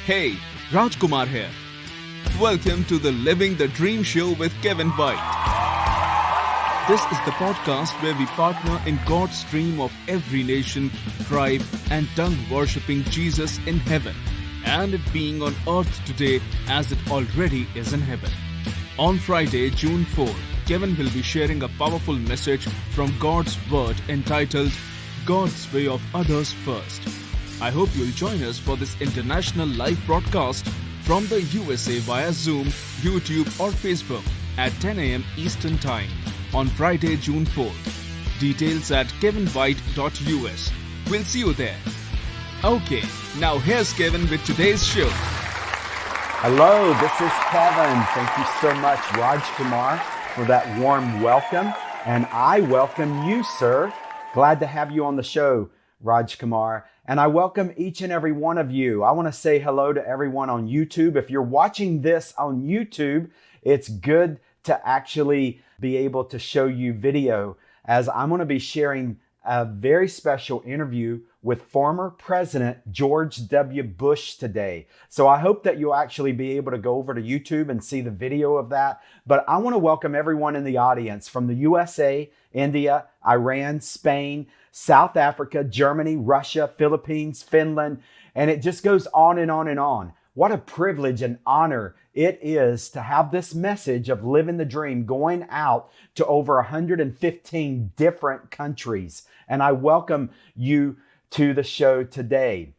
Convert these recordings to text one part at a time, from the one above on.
Hey, Rajkumar here. Welcome to the Living the Dream Show with Kevin White. This is the podcast where we partner in God's dream of every nation, tribe, and tongue worshipping Jesus in heaven, and it being on earth today as it already is in heaven. On Friday, June 4, Kevin will be sharing a powerful message from God's Word entitled God's Way of Others First. I hope you'll join us for this international live broadcast from the USA via Zoom, YouTube or Facebook at 10 a.m. Eastern Time on Friday, June 4th. Details at kevinwhite.us. We'll see you there. Okay, now here's Kevin with today's show. Hello, this is Kevin. Thank you so much, Rajkumar, for that warm welcome. And I welcome you, sir. Glad to have you on the show, Rajkumar. And I welcome each and every one of you. I want to say hello to everyone on YouTube. If you're watching this on YouTube, it's good to actually be able to show you video, as I'm going to be sharing a very special interview with former President George W. Bush today. So I hope that you'll actually be able to go over to YouTube and see the video of that. But I want to welcome everyone in the audience from the USA, India, Iran, Spain, South Africa, Germany, Russia, Philippines, Finland, and it just goes on and on and on. What a privilege and honor it is to have this message of living the dream going out to over 115 different countries. And I welcome you to the show today.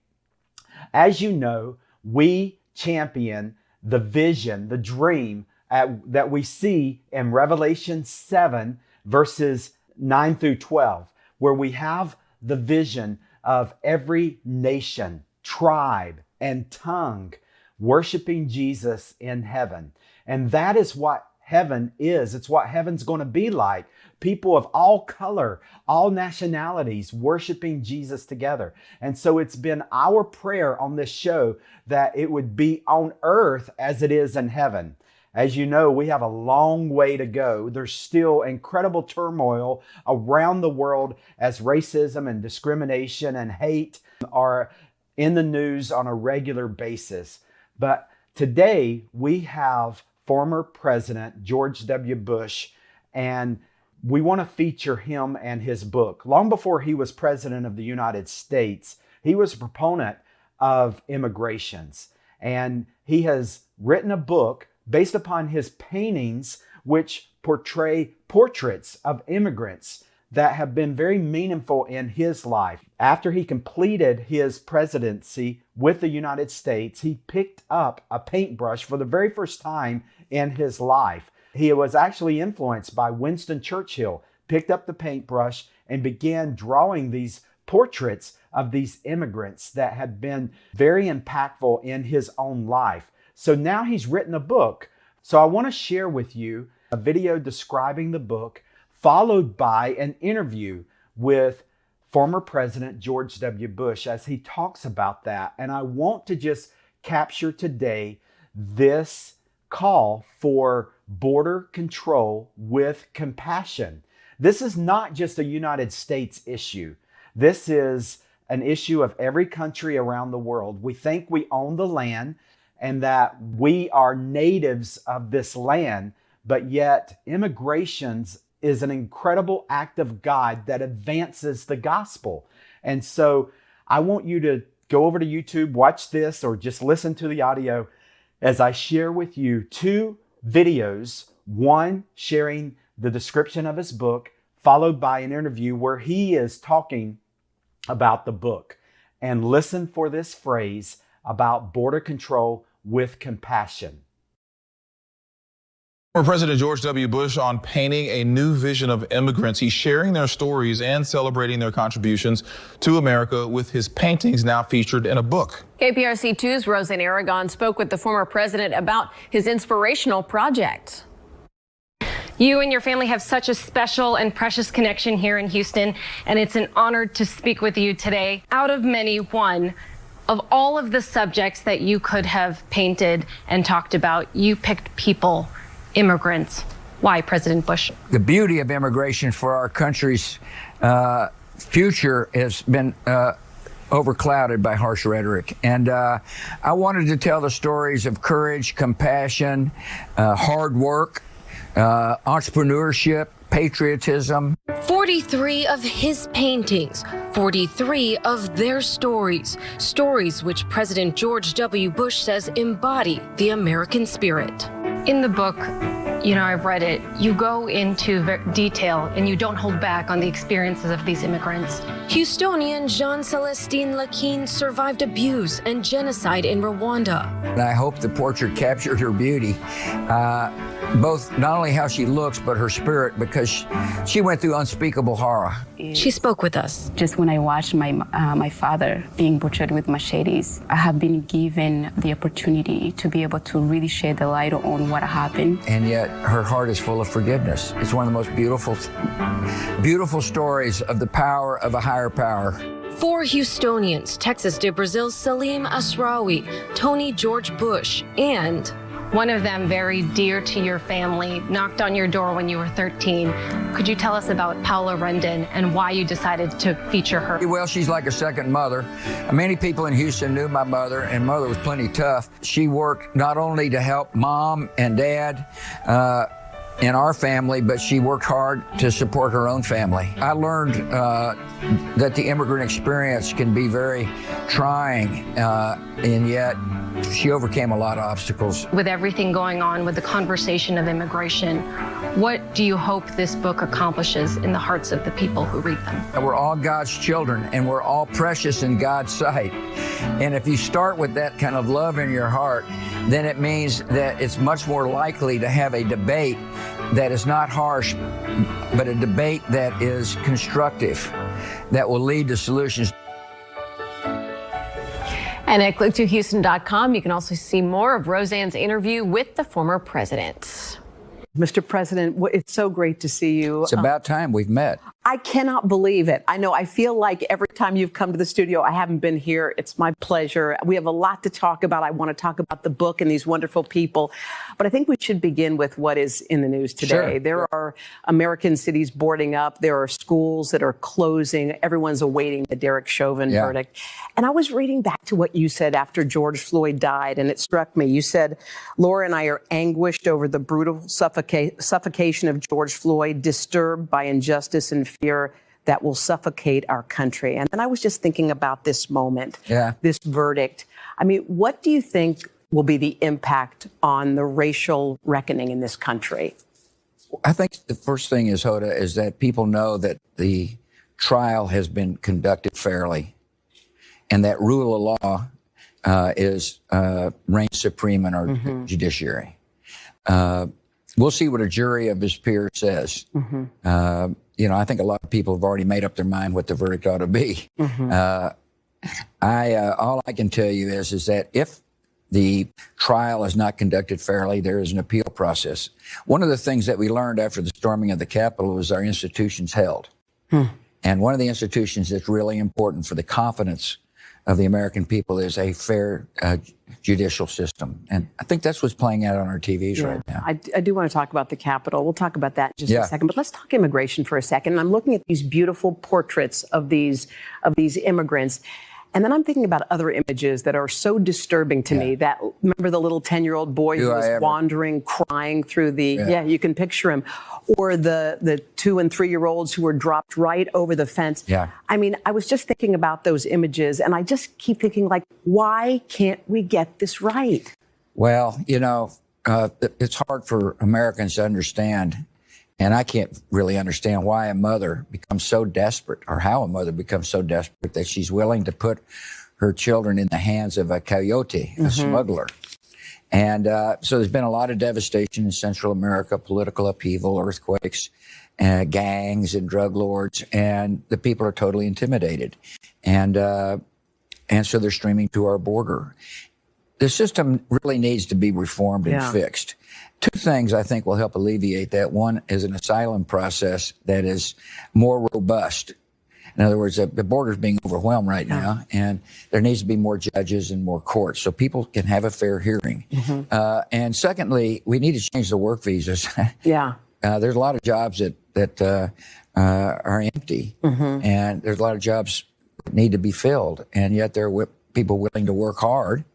As you know, we champion the vision, the dream that we see in Revelation 7, verses 9 through 12, where we have the vision of every nation, tribe, and tongue worshiping Jesus in heaven. And that is what heaven is. It's what heaven's going to be like. People of all color, all nationalities worshiping Jesus together. And so it's been our prayer on this show that it would be on earth as it is in heaven. As you know, we have a long way to go. There's still incredible turmoil around the world as racism and discrimination and hate are in the news on a regular basis. But today we have former President George W. Bush, and we want to feature him and his book. Long before he was president of the United States, he was a proponent of immigrations, and he has written a book based upon his paintings, which portray portraits of immigrants that have been very meaningful in his life. After he completed his presidency with the United States, he picked up a paintbrush for the very first time in his life. He was actually influenced by Winston Churchill, picked up the paintbrush and began drawing these portraits of these immigrants that had been very impactful in his own life. So now he's written a book. So I want to share with you a video describing the book, followed by an interview with former President George W. Bush as he talks about that. And I want to just capture today this call for border control with compassion. This is not just a United States issue. This is an issue of every country around the world. We think we own the land and that we are natives of this land, but yet immigration is an incredible act of God that advances the gospel. And so I want you to go over to YouTube, watch this, or just listen to the audio as I share with you two videos, one sharing the description of his book, followed by an interview where he is talking about the book. And listen for this phrase about border control with compassion. Former President George W. Bush on painting a new vision of immigrants. He's sharing their stories and celebrating their contributions to America with his paintings now featured in a book. KPRC 2's Roseanne Aragon spoke with the former president about his inspirational project. You and your family have such a special and precious connection here in Houston, and it's an honor to speak with you today. Out of many, one of all of the subjects that you could have painted and talked about, you picked people, immigrants. Why, President Bush? The beauty of immigration for our country's future has been overclouded by harsh rhetoric. And I wanted to tell the stories of courage, compassion, hard work, entrepreneurship, patriotism. 43 of his paintings, 43 of their stories, stories which President George W. Bush says embody the American spirit. In the book, I've read it, you go into detail and you don't hold back on the experiences of these immigrants. Houstonian Jean-Celestine Lakin survived abuse and genocide in Rwanda. And I hope the portrait captured her beauty, both not only how she looks, but her spirit, because she went through unspeakable horror. She spoke with us. Just when I watched my father being butchered with machetes, I have been given the opportunity to be able to really shed the light on what happened. And yet her heart is full of forgiveness. It's one of the most beautiful stories of the power of a higher power. 4 Houstonians, Texas de Brazil's Salim Asraoui, Tony George Bush, and one of them, very dear to your family, knocked on your door when you were 13. Could you tell us about Paula Rendon and why you decided to feature her? Well, she's like a second mother. Many people in Houston knew my mother, and mother was plenty tough. She worked not only to help mom and dad in our family, but she worked hard to support her own family. I learned that the immigrant experience can be very trying, and yet she overcame a lot of obstacles. With everything going on with the conversation of immigration, what do you hope this book accomplishes in the hearts of the people who read them? We're all God's children, and we're all precious in God's sight. And if you start with that kind of love in your heart, then it means that it's much more likely to have a debate that is not harsh, but a debate that is constructive, that will lead to solutions. And at click2houston.com, you can also see more of Roseanne's interview with the former president. Mr. President, it's so great to see you. It's about time we've met. I cannot believe it. I know, I feel like every time you've come to the studio, I haven't been here. It's my pleasure. We have a lot to talk about. I want to talk about the book and these wonderful people. But I think we should begin with what is in the news today. Sure. There are American cities boarding up. There are schools that are closing. Everyone's awaiting the Derek Chauvin verdict. And I was reading back to what you said after George Floyd died, and it struck me. You said, Laura and I are anguished over the brutal suffocation of George Floyd, disturbed by injustice and fear that will suffocate our country. And then I was just thinking about this moment, this verdict. I mean, what do you think will be the impact on the racial reckoning in this country? I think the first thing is, Hoda, is that people know that the trial has been conducted fairly and that rule of law reigns supreme in our judiciary. We'll see what a jury of his peers says. I think a lot of people have already made up their mind what the verdict ought to be. All I can tell you is that if the trial is not conducted fairly, there is an appeal process. One of the things that we learned after the storming of the Capitol was our institutions held. And one of the institutions that's really important for the confidence of the American people is a fair judicial system. And I think that's what's playing out on our TVs right now. I do want to talk about the Capitol. We'll talk about that in just a second. But let's talk immigration for a second. And I'm looking at these beautiful portraits of these immigrants. And then I'm thinking about other images that are so disturbing to me. That, remember the little 10-year-old boy who was wandering, crying through the, you can picture him. Or the 2- and 3-year-olds who were dropped right over the fence. I mean, I was just thinking about those images, and I just keep thinking, like, why can't we get this right? Well, it's hard for Americans to understand. And I can't really understand why a mother becomes so desperate, or how a mother becomes so desperate that she's willing to put her children in the hands of a coyote, a smuggler. And so there's been a lot of devastation in Central America, political upheaval, earthquakes, gangs and drug lords, and the people are totally intimidated. And so they're streaming to our border. The system really needs to be reformed and fixed. Two things I think will help alleviate that. One is an asylum process that is more robust. In other words, the border is being overwhelmed right now, and there needs to be more judges and more courts so people can have a fair hearing. And secondly, we need to change the work visas. There's a lot of jobs that are empty, and there's a lot of jobs that need to be filled, and yet there are people willing to work hard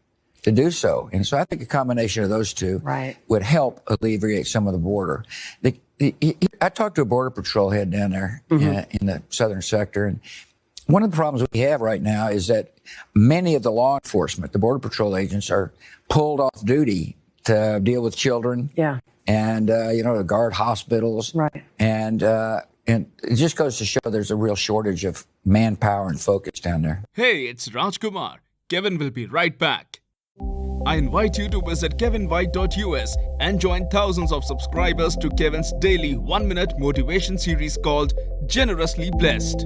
to do so. And so I think a combination of those two would help alleviate some of the border. I talked to a Border Patrol head down there in the southern sector, and one of the problems we have right now is that many of the law enforcement, the Border Patrol agents, are pulled off duty to deal with children. Yeah. And, to guard hospitals. Right. And it just goes to show there's a real shortage of manpower and focus down there. Hey, it's Rajkumar. Kevin will be right back. I invite you to visit kevinwhite.us and join thousands of subscribers to Kevin's daily 1-minute motivation series called Generously Blessed.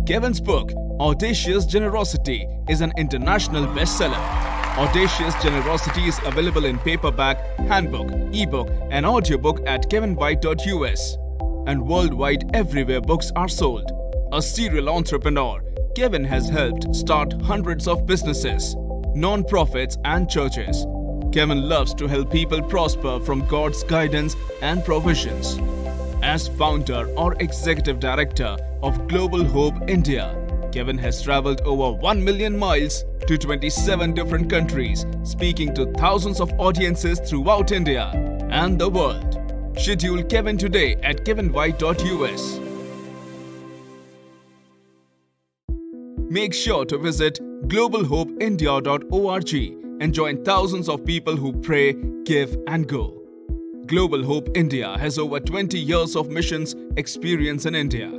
Kevin's book, Audacious Generosity, is an international bestseller. Audacious Generosity is available in paperback, handbook, ebook, and audiobook at kevinwhite.us. And worldwide everywhere books are sold. A serial entrepreneur, Kevin has helped start hundreds of businesses, non-profits, and churches. Kevin loves to help people prosper from God's guidance and provisions. As founder or executive director of Global Hope India, Kevin has traveled over 1 million miles to 27 different countries, speaking to thousands of audiences throughout India and the world. Schedule Kevin today at kevinwhite.us. Make sure to visit globalhopeindia.org and join thousands of people who pray, give, and go. Global Hope India has over 20 years of missions experience in India.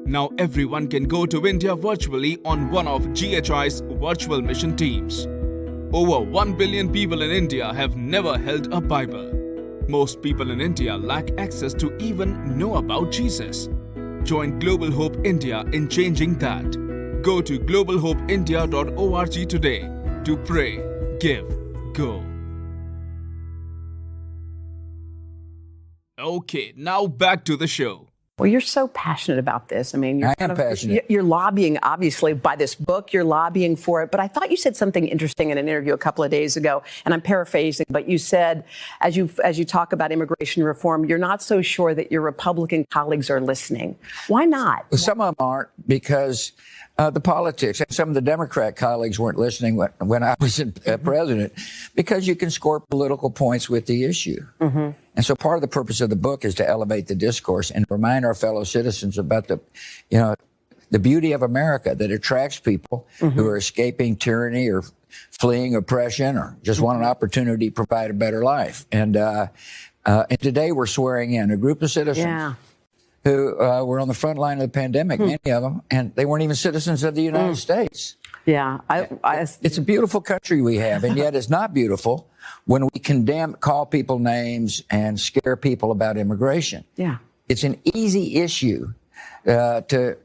Now everyone can go to India virtually on one of GHI's virtual mission teams. Over 1 billion people in India have never held a Bible. Most people in India lack access to even know about Jesus. Join Global Hope India in changing that. Go to globalhopeindia.org today to pray, give, go. Okay, now back to the show. Well, you're so passionate about this. I mean, I am passionate. You're lobbying, obviously, by this book. You're lobbying for it. But I thought you said something interesting in an interview a couple of days ago, and I'm paraphrasing. But you said, as you talk about immigration reform, you're not so sure that your Republican colleagues are listening. Why not? Well, some of them aren't because the politics. And some of the Democrat colleagues weren't listening when I was president, because you can score political points with the issue. Mm-hmm. And so part of the purpose of the book is to elevate the discourse and remind our fellow citizens about the beauty of America that attracts people who are escaping tyranny or fleeing oppression or just want an opportunity to provide a better life. And today we're swearing in a group of citizens who were on the front line of the pandemic, many of them, and they weren't even citizens of the United States. Yeah. It's a beautiful country we have, and yet it's not beautiful when we call people names and scare people about immigration. Yeah. It's an easy issue to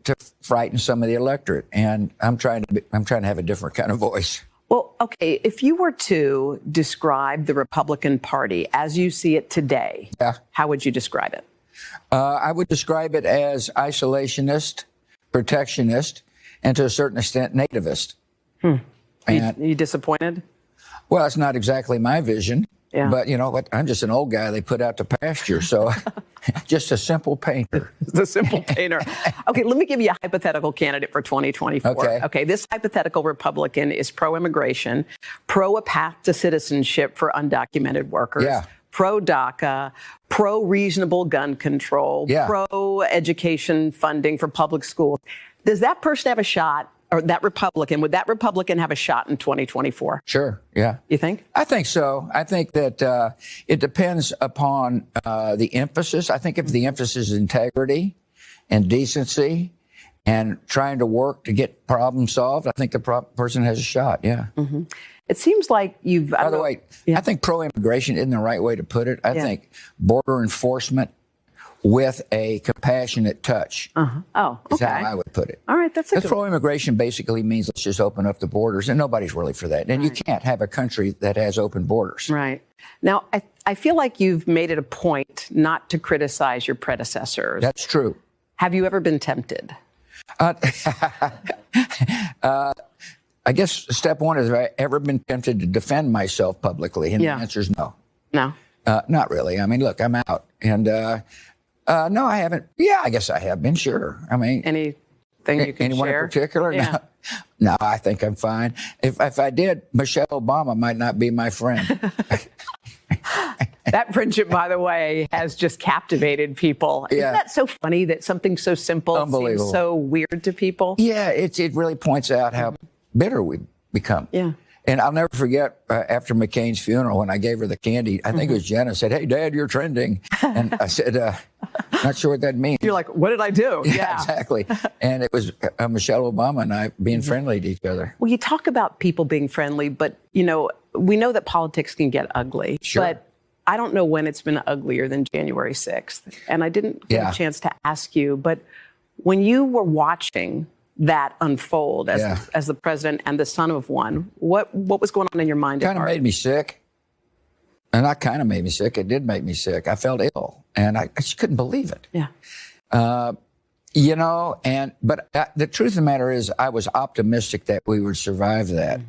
frighten some of the electorate, and I'm trying to have a different kind of voice. Well, okay, if you were to describe the Republican Party as you see it today, how would you describe it? I would describe it as isolationist, protectionist, and to a certain extent, nativist. Are you disappointed? Well, it's not exactly my vision, but you know what? I'm just an old guy they put out to pasture, so just a simple painter. The simple painter. Okay, let me give you a hypothetical candidate for 2024. Okay, this hypothetical Republican is pro-immigration, pro a path to citizenship for undocumented workers. Pro-DACA, pro-reasonable gun control, pro-education funding for public schools. Does that person have a shot, or would that Republican have a shot in 2024? Sure, yeah. You think? I think so. I think that it depends upon the emphasis. I think if the emphasis is integrity and decency and trying to work to get problems solved, I think the person has a shot, Mm-hmm. It seems like you've... By the way, I think pro-immigration isn't the right way to put it. I think border enforcement with a compassionate touch is how I would put it. All right, that's pro-immigration basically means let's just open up the borders, and nobody's really for that. And you can't have a country that has open borders. Right. Now, I feel like you've made it a point not to criticize your predecessors. That's true. Have you ever been tempted? I guess step one is, have I ever been tempted to defend myself publicly? And the answer is no. No? Not really. I mean, look, I'm out. And no, I haven't. Yeah, I guess I have been, sure. I mean, any thing you can Anyone share? in particular? Yeah. No, I think I'm fine. If I did, Michelle Obama might not be my friend. That friendship, by the way, has just captivated people. Yeah. Isn't that so funny that something so simple seems so weird to people? Yeah, it really points out how bitter we've become. Yeah. And I'll never forget after McCain's funeral when I gave her the candy, I think it was Jenna, said, "Hey, Dad, you're trending." And I said, not sure what that means. You're like, what did I do? Yeah, exactly. And it was Michelle Obama and I being friendly to each other. Well, you talk about people being friendly, but, we know that politics can get ugly. Sure. But I don't know when it's been uglier than January 6th. And I didn't get a chance to ask you, but when you were watching that unfold as the president and the son of one, what was going on in your mind? Kind of made me sick. And that kind of made me sick. It did make me sick. I felt ill and I just couldn't believe it. Yeah. But the truth of the matter is I was optimistic that we would survive that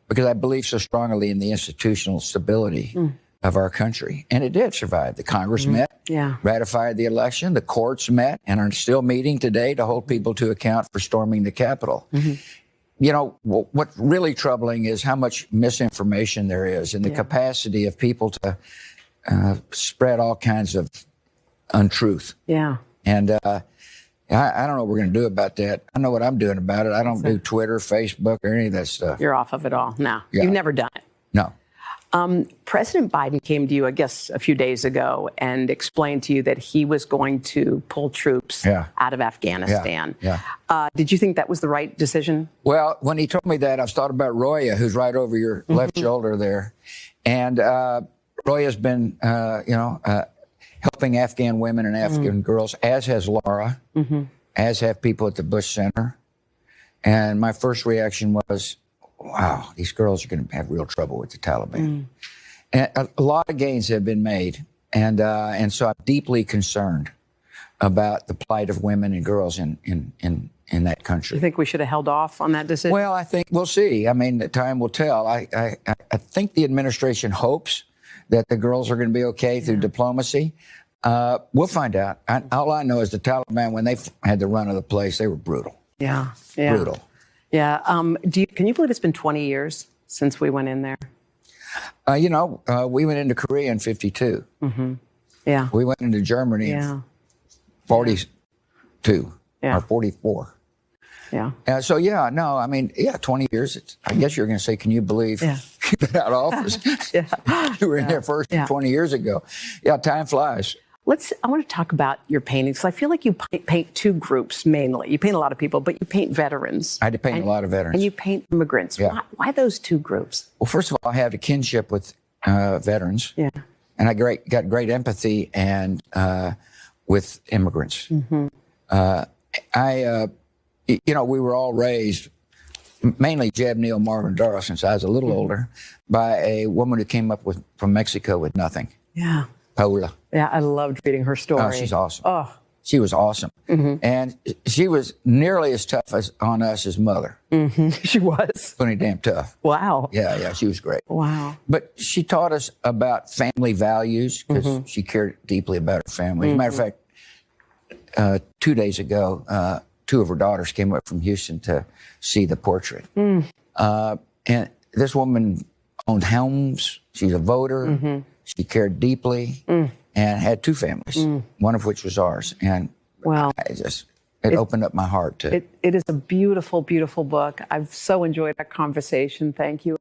because I believe so strongly in the institutional stability of our country. And it did survive. The Congress met, ratified the election. The courts met and are still meeting today to hold people to account for storming the Capitol. What's really troubling is how much misinformation there is and the capacity of people to spread all kinds of untruth. Yeah. And I don't know what we're going to do about that. I know what I'm doing about it. I don't do Twitter, Facebook, or any of that stuff. You're off of it all. No, Yeah. You've never done it. No. President Biden came to you, I guess, a few days ago and explained to you that he was going to pull troops out of Afghanistan. Did you think that was the right decision? Well, when he told me that, I've thought about Roya, who's right over your left shoulder there. And Roya's been, helping Afghan women and Afghan girls, as has Laura, as have people at the Bush Center. And my first reaction was, wow, these girls are going to have real trouble with the Taliban. And a lot of gains have been made. And so I'm deeply concerned about the plight of women and girls in that country. You think we should have held off on that decision? Well, I think we'll see. I mean, the time will tell. I think the administration hopes that the girls are going to be okay through diplomacy. We'll find out. All I know is the Taliban, when they had the run of the place, they were brutal. Yeah. Brutal. Yeah. Can you believe it's been 20 years since we went in there? We went into Korea in 52. Yeah. We went into Germany in 42 or 44. Yeah. 20 years. I guess you're going to say, can you believe you've been out of office? You were in there first 20 years ago. Yeah, time flies. I want to talk about your paintings. I feel like you paint two groups mainly. You paint a lot of people, but you paint veterans. I had to paint a lot of veterans. And you paint immigrants. Yeah. Why those two groups? Well, first of all, I have a kinship with veterans. Yeah. And I got great empathy and with immigrants. We were all raised, mainly Jeb, Neal, Marvin, Dara, since I was a little older, by a woman who came up from Mexico with nothing. Yeah. Paula. Yeah, I loved reading her story. Oh, she's awesome. Oh. She was awesome. And she was nearly as tough on us as mother. She was. Pretty damn tough. Wow. Yeah, she was great. Wow. But she taught us about family values because she cared deeply about her family. As a matter of fact, 2 days ago, two of her daughters came up from Houston to see the portrait. And this woman owned homes. She's a voter. She cared deeply and had two families, one of which was ours. And it opened up my heart to. It is a beautiful, beautiful book. I've so enjoyed that conversation. Thank you.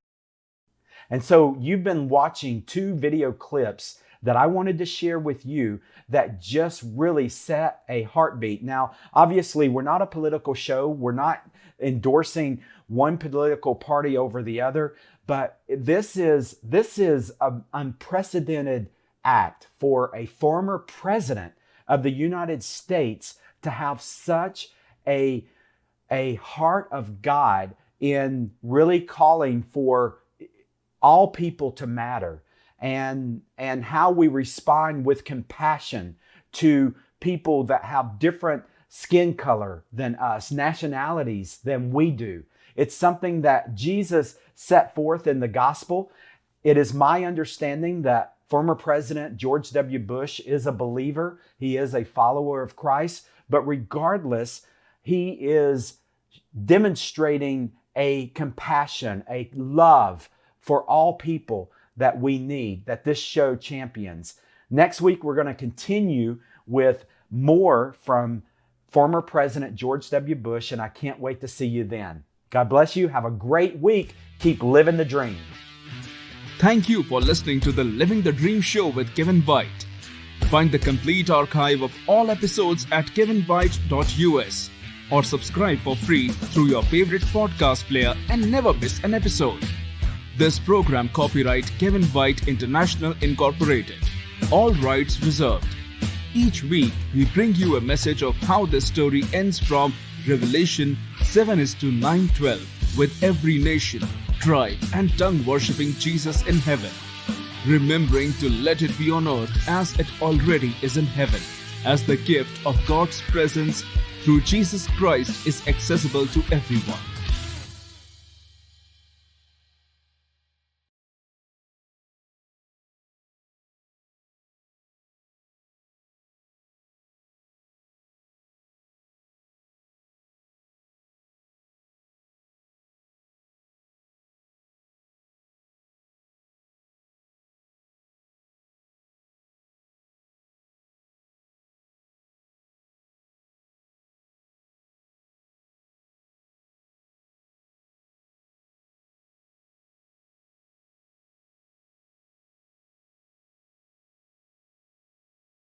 And so you've been watching two video clips that I wanted to share with you that just really set a heartbeat. Now, obviously, we're not a political show. We're not endorsing one political party over the other, but this is an unprecedented act for a former president of the United States to have such a heart of God in really calling for all people to matter, and how we respond with compassion to people that have different skin color than us, nationalities than we do. It's something that Jesus set forth in the gospel. It is my understanding that former President George W. Bush is a believer. He is a follower of Christ. But regardless, he is demonstrating a compassion, a love for all people that we need, that this show champions. Next week, we're going to continue with more from former President George W. Bush, and I can't wait to see you then. God bless you. Have a great week. Keep living the dream. Thank you for listening to the Living the Dream show with Kevin White. Find the complete archive of all episodes at kevinwhite.us or subscribe for free through your favorite podcast player and never miss an episode. This program copyright Kevin White International Incorporated. All rights reserved. Each week, we bring you a message of how the story ends from Revelation 7:9-12 with every nation, tribe, and tongue worshipping Jesus in heaven, remembering to let it be on earth as it already is in heaven, as the gift of God's presence through Jesus Christ is accessible to everyone.